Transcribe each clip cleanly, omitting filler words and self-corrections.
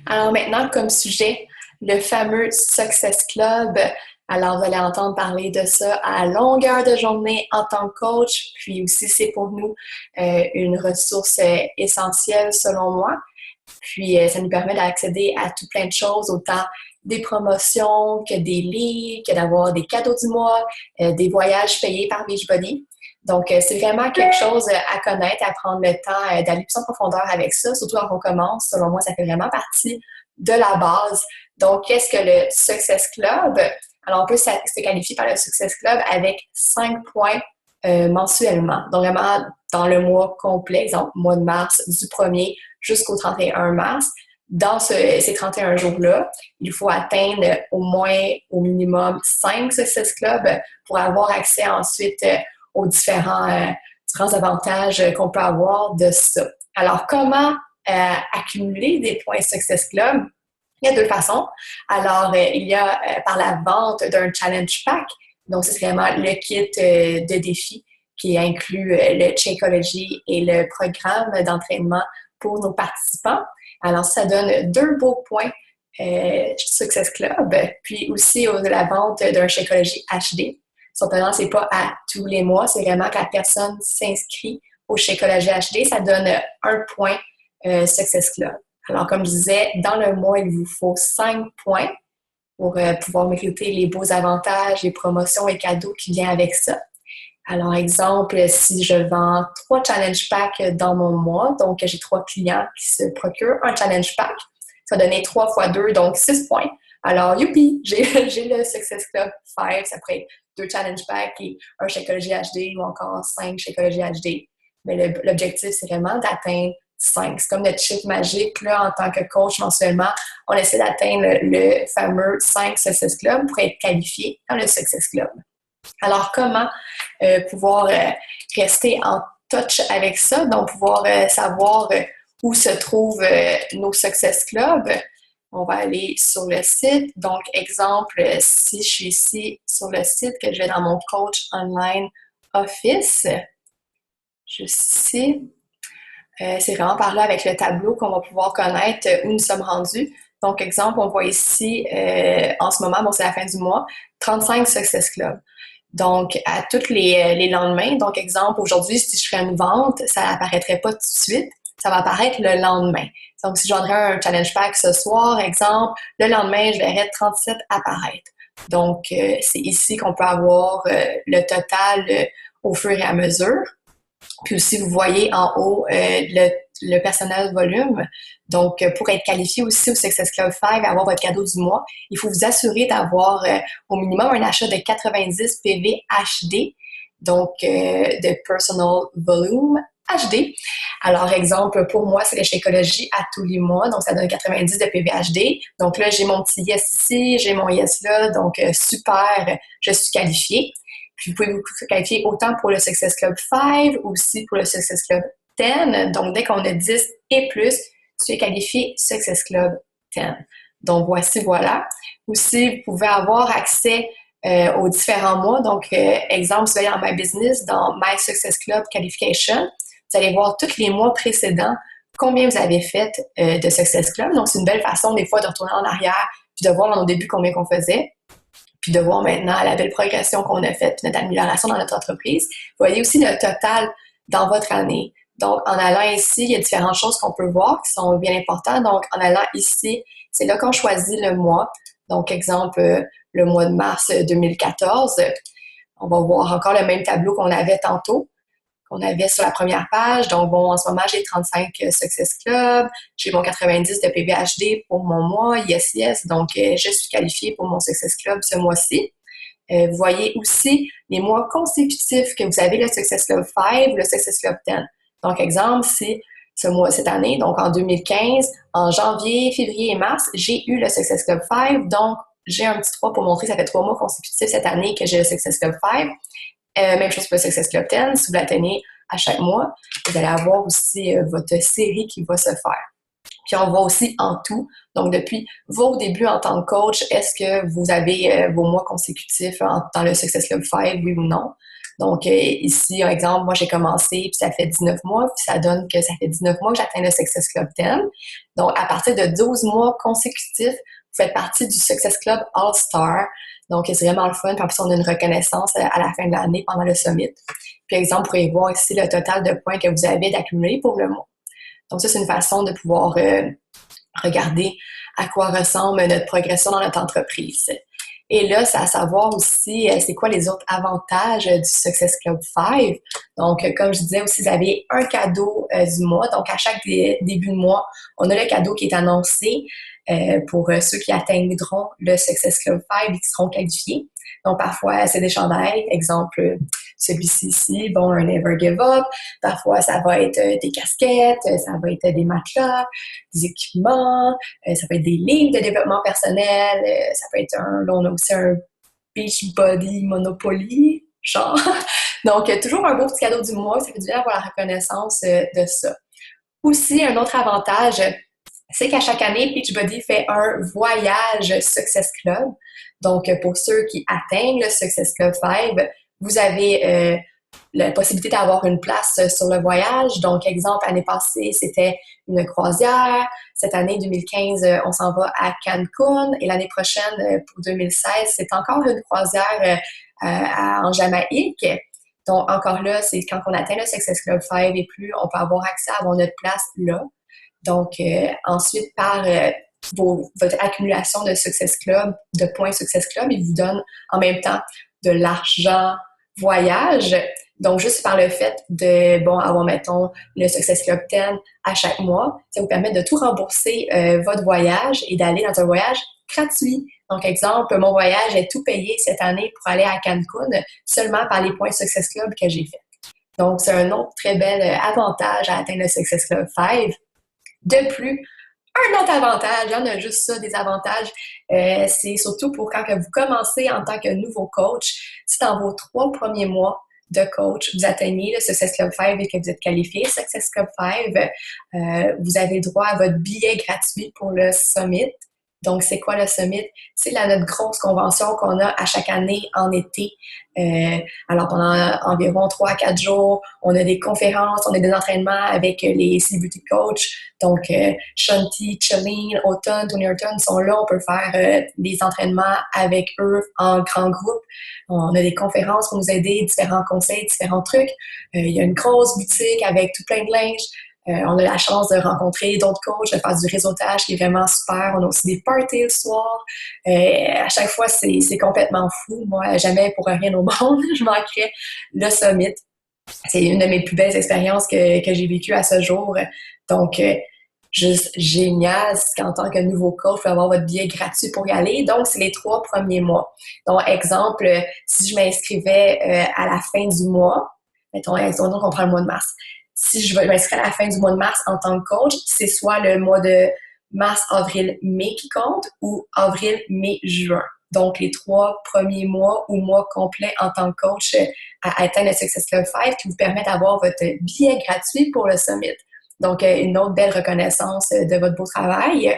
Alors maintenant, comme sujet, le fameux Success Club. Alors, vous allez entendre parler de ça à longueur de journée en tant que coach, puis aussi c'est pour nous une ressource essentielle selon moi. Puis, ça nous permet d'accéder à tout plein de choses, autant des promotions que des livres, que d'avoir des cadeaux du mois, des voyages payés par Beachbody. Donc, c'est vraiment quelque chose à connaître, à prendre le temps d'aller plus en profondeur avec ça, surtout quand on commence. Selon moi, ça fait vraiment partie de la base. Donc, qu'est-ce que le Success Club? Alors, on peut se qualifier par le Success Club avec 5 points mensuellement. Donc, vraiment, dans le mois complet, exemple, mois de mars, du 1er jusqu'au 31 mars. Dans ces 31 jours-là, il faut atteindre au moins, au minimum, 5 Success Club pour avoir accès ensuite aux différents avantages qu'on peut avoir de ça. Alors, comment accumuler des points Success Club? Il y a deux façons. Alors, il y a par la vente d'un challenge pack. Donc, c'est vraiment le kit de défi qui inclut le Shakeology et le programme d'entraînement pour nos participants. Alors, ça donne 2 beaux points Success Club. Puis aussi, la vente d'un Shakeology HD. Cependant, c'est pas à tous les mois. C'est vraiment que la personne s'inscrit au Shakeology HD. Ça donne 1 point Success Club. Alors, comme je disais, dans le mois, il vous faut 5 points pour pouvoir mériter les beaux avantages, les promotions et cadeaux qui viennent avec ça. Alors, exemple, si je vends 3 challenge packs dans mon mois, donc j'ai 3 clients qui se procurent un challenge pack, ça va donner 3 fois 2, donc 6 points. Alors, youpi, j'ai le Success Club 5, ça pourrait être 2 challenge packs et un Shakeology HD ou encore 5 Shakeology HD. Mais l'objectif, c'est vraiment d'atteindre 5. C'est comme notre chiffre magique, là, en tant que coach mensuellement, on essaie d'atteindre le fameux 5 Success Club pour être qualifié dans le Success Club. Alors, comment pouvoir rester en touch avec ça, donc pouvoir savoir où se trouvent nos Success Clubs? On va aller sur le site. Donc, exemple, si je suis ici sur le site, que je vais dans mon coach online office, juste ici, c'est vraiment par là avec le tableau qu'on va pouvoir connaître où nous sommes rendus. Donc, exemple, on voit ici, en ce moment, bon, c'est la fin du mois, 35 Success Club. Donc, à tous les lendemains, donc exemple, aujourd'hui, si je ferais une vente, ça n'apparaîtrait pas tout de suite, ça va apparaître le lendemain. Donc, si je vendrais un challenge pack ce soir, exemple, le lendemain, je verrais 37 apparaître. Donc, c'est ici qu'on peut avoir le total au fur et à mesure. Puis aussi, vous voyez en haut le personnel volume. Donc, pour être qualifié aussi au Success Club 5 et avoir votre cadeau du mois, il faut vous assurer d'avoir au minimum un achat de 90 PV HD, donc de Personal Volume HD. Alors, exemple, pour moi, c'est le Shakeology à tous les mois, donc ça donne 90 de PV HD. Donc là, j'ai mon petit yes ici, j'ai mon yes là, donc super, je suis qualifiée. Puis, vous pouvez vous qualifier autant pour le Success Club 5 ou aussi pour le Success Club 10. Donc, dès qu'on a 10 et plus, tu es qualifié Success Club 10. Donc, voilà. Aussi, vous pouvez avoir accès aux différents mois. Donc, exemple, vous allez dans My Business, dans My Success Club Qualification, vous allez voir tous les mois précédents combien vous avez fait de Success Club. Donc, c'est une belle façon, des fois, de retourner en arrière puis de voir dans nos débuts combien qu'on faisait, puis de voir maintenant la belle progression qu'on a faite, puis notre amélioration dans notre entreprise. Vous voyez aussi le total dans votre année. Donc, en allant ici, il y a différentes choses qu'on peut voir qui sont bien importantes. Donc, en allant ici, c'est là qu'on choisit le mois. Donc, exemple, le mois de mars 2014. On va voir encore le même tableau qu'on avait tantôt, qu'on avait sur la première page. Donc, bon, en ce moment, j'ai 35 Success Club, j'ai mon 90 de PVHD pour mon mois, yes, yes. Donc, je suis qualifiée pour mon Success Club ce mois-ci. Vous voyez aussi les mois consécutifs que vous avez le Success Club 5, le Success Club 10. Donc, exemple, si cette année, donc en 2015, en janvier, février et mars, j'ai eu le Success Club 5. Donc, j'ai un petit 3 pour montrer que ça fait 3 mois consécutifs cette année que j'ai le Success Club 5. Même chose pour le Success Club 10. Si vous l'atteignez à chaque mois, vous allez avoir aussi votre série qui va se faire. Puis on voit aussi en tout, donc depuis vos débuts en tant que coach, est-ce que vous avez vos mois consécutifs dans le Success Club 5, oui ou non? Donc, ici, par exemple, moi, j'ai commencé, puis ça fait 19 mois, puis ça donne que ça fait 19 mois que j'atteins le Success Club 10. Donc, à partir de 12 mois consécutifs, vous faites partie du Success Club All-Star. Donc, c'est vraiment le fun. Puis en plus, on a une reconnaissance à la fin de l'année pendant le summit. Puis, exemple, vous pourrez voir ici le total de points que vous avez d'accumuler pour le mois. Donc, ça, c'est une façon de pouvoir regarder à quoi ressemble notre progression dans notre entreprise. Et là, c'est à savoir aussi, c'est quoi les autres avantages du Success Club 5. Donc, comme je disais aussi, vous avez un cadeau du mois. Donc, à chaque début de mois, on a le cadeau qui est annoncé pour ceux qui atteindront le Success Club 5 et qui seront qualifiés. Donc, parfois, c'est des chandails. Exemple, celui-ci ici, bon, un Never Give Up. Parfois, ça va être des casquettes, ça va être des matelas, des équipements, ça peut être des livres de développement personnel, ça peut être là, on a aussi un Beachbody Monopoly, genre. Donc, toujours un beau petit cadeau du mois, ça fait du bien d'avoir la reconnaissance de ça. Aussi, un autre avantage, c'est qu'à chaque année, Beachbody fait un voyage Success Club. Donc, pour ceux qui atteignent le Success Club 5, vous avez la possibilité d'avoir une place sur le voyage. Donc, exemple, l'année passée, c'était une croisière. Cette année, 2015, on s'en va à Cancun. Et l'année prochaine, pour 2016, c'est encore une croisière en Jamaïque. Donc, encore là, c'est quand on atteint le Success Club 5 et plus, on peut avoir accès à avoir notre place là. Donc, ensuite, par votre accumulation de Success Club, de points Success Club, il vous donne en même temps de l'argent voyage. Donc, juste par le fait de, bon, avoir, mettons, le Success Club 10 à chaque mois, ça vous permet de tout rembourser votre voyage et d'aller dans un voyage gratuit. Donc, exemple, mon voyage est tout payé cette année pour aller à Cancun seulement par les points Success Club que j'ai fait. Donc, c'est un autre très bel avantage à atteindre le Success Club 5. De plus, un autre avantage, il y en a juste ça, des avantages, c'est surtout pour quand que vous commencez en tant que nouveau coach, si dans vos 3 premiers mois de coach, vous atteignez le Success Club 5 et que vous êtes qualifié Success Club 5, vous avez droit à votre billet gratuit pour le Summit. Donc, c'est quoi le Summit? C'est notre grosse convention qu'on a à chaque année en été. Alors, pendant environ 3 à 4 jours, on a des conférences, on a des entraînements avec les celebrity coachs. Donc, Shanti, Chalene, Autumn, Tony Horton sont là. On peut faire des entraînements avec eux en grand groupe. On a des conférences pour nous aider, différents conseils, différents trucs. Il y a une grosse boutique avec tout plein de linge. On a la chance de rencontrer d'autres coachs, de faire du réseautage qui est vraiment super. On a aussi des parties le soir. À chaque fois, c'est complètement fou. Moi, jamais pour rien au monde, je manquerais le Summit. C'est une de mes plus belles expériences que j'ai vécues à ce jour. Donc, juste génial qu'en tant que nouveau coach, vous pouvez avoir votre billet gratuit pour y aller. Donc, c'est les 3 premiers mois. Donc, exemple, si je m'inscrivais à la fin du mois, mettons, donc on prend le mois de mars. Si je veux m'inscrire à la fin du mois de mars en tant que coach, c'est soit le mois de mars, avril, mai qui compte ou avril, mai, juin. Donc, les 3 premiers mois ou mois complets en tant que coach à atteindre le Success Club 5 qui vous permet d'avoir votre billet gratuit pour le Summit. Donc, une autre belle reconnaissance de votre beau travail.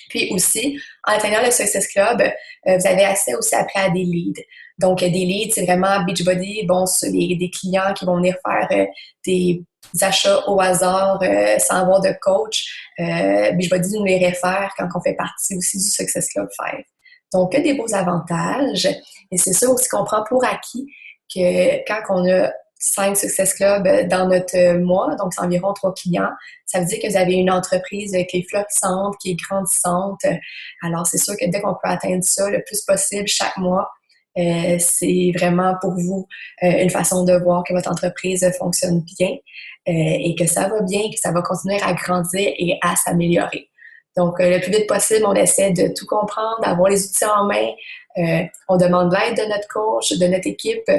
Puis aussi, en atteignant le Success Club, vous avez accès aussi après à des leads. Donc, des leads, c'est vraiment Beachbody, bon, des clients qui vont venir faire des achats au hasard sans avoir de coach. Beachbody nous les réfère quand on fait partie aussi du Success Club 5. Donc, des beaux avantages. Et c'est ça aussi qu'on prend pour acquis que quand on a 5 Success Club dans notre mois, donc c'est environ 3 clients, ça veut dire que vous avez une entreprise qui est florissante, qui est grandissante. Alors, c'est sûr que dès qu'on peut atteindre ça le plus possible chaque mois, c'est vraiment pour vous une façon de voir que votre entreprise fonctionne bien et que ça va bien, que ça va continuer à grandir et à s'améliorer. Donc, le plus vite possible, on essaie de tout comprendre, d'avoir les outils en main. On demande l'aide de notre coach, de notre équipe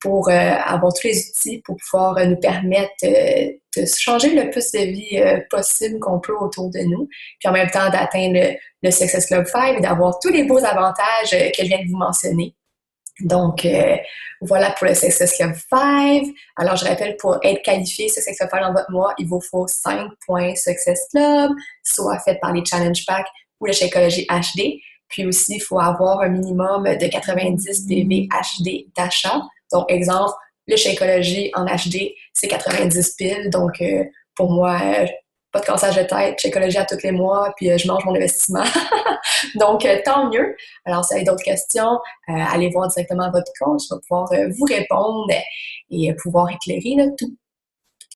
pour avoir tous les outils pour pouvoir nous permettre de changer le plus de vie possible qu'on peut autour de nous. Puis en même temps, d'atteindre le Success Club 5 et d'avoir tous les beaux avantages que je viens de vous mentionner. Donc, voilà pour le Success Club 5. Alors, je rappelle, pour être qualifié Success Club 5 dans votre mois, il vous faut 5 points Success Club, soit fait par les Challenge Pack ou le Shakeology HD. Puis aussi, il faut avoir un minimum de 90 PV HD d'achat. Donc, exemple, Le Shakeology en HD, c'est 90 piles. Donc, pour moi, pas de cassage de tête, Shakeology à tous les mois, puis je mange mon investissement. Donc, tant mieux. Alors, si vous avez d'autres questions, allez voir directement votre coach, il va pouvoir vous répondre et pouvoir éclairer le tout.